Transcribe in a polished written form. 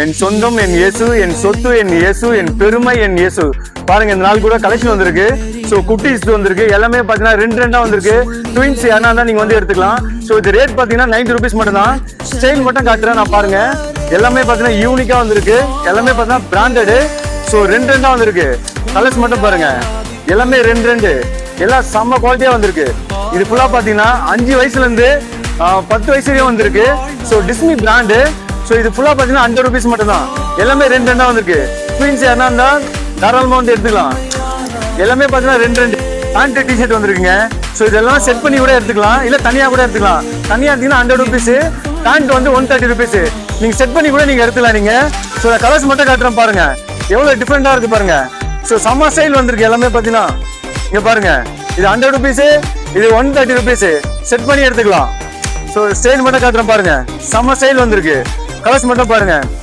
என் சொந்தம் என் இயேசு, என் சொத்து என் இயேசு, என் பெருமை என் இயேசு. பாருங்க இந்த நாள் கூட கலெக்ஷன் வந்திருக்கு. ஸோ குட்டீஸ் வந்திருக்கு. எல்லாமே பாத்தீங்கன்னா ரெண்டா வந்திருக்கு. ட்வின்ஸ் யாரா இருந்தா நீங்க வந்து எடுத்துக்கலாம். ஸோ இது ரேட் பாத்தீங்கன்னா 90 rupees மட்டும் தான். செயின் மட்டும் காட்டுறேன் நான் பாருங்க. எல்லாமே பாத்தீங்கன்னா யூனிக்கா வந்திருக்கு. எல்லாமே பாத்தீங்கன்னா பிராண்டடு. ஸோ ரெண்டா வந்திருக்கு. கலர்ஸ் மட்டும் பாருங்க. எல்லாமே ரெண்டு எல்லாம் செம்ம குவாலிட்டியா வந்திருக்கு. இது ஃபுல்லா பாத்தீங்கன்னா 5 வயசுல இருந்து 10 வயசு வரையும் வந்திருக்கு. So Disney brand. ஸோ இது ஃபுல்லா பாத்தீங்கன்னா 100 rupees மட்டும் தான். எல்லாமே ரெண்டா வந்திருக்கு. ட்வின்ஸ் யாரா இருந்தா தாராளமா வந்து எடுத்துக்கலாம். எல்லாமே பாத்தீங்கன்னா ரெண்டு பேண்ட் டிஷர்ட் வந்திருக்குங்க. ஸோ இதெல்லாம் செட் பண்ணி கூட எடுத்துக்கலாம், இல்ல தனியா கூட எடுத்துக்கலாம். தனியா எடுத்தீங்கன்னா 100 rupees, பேண்ட் வந்து 130 rupees. நீங்க செட் பண்ணி கூட நீங்க எடுத்துக்கலாம் நீங்க. ஸோ கலர்ஸ் மட்டும் காட்டுறேன் பாருங்க, எவ்வளவு டிஃப்ரெண்டா இருக்கு பாருங்க. ஸோ சம்மர் ஸ்டைல் வந்திருக்கு. எல்லாமே பாத்தீங்கன்னா இங்க பாருங்க, இது 100 rupees, இது 130 rupees. செட் பண்ணி எடுத்துக்கலாம். ஸோ ஸ்டைல் மட்டும் காட்டுறேன் பாருங்க, சம்மர் ஸ்டைல் வந்திருக்கு. கலர்ஸ் மட்டும் பாருங்க.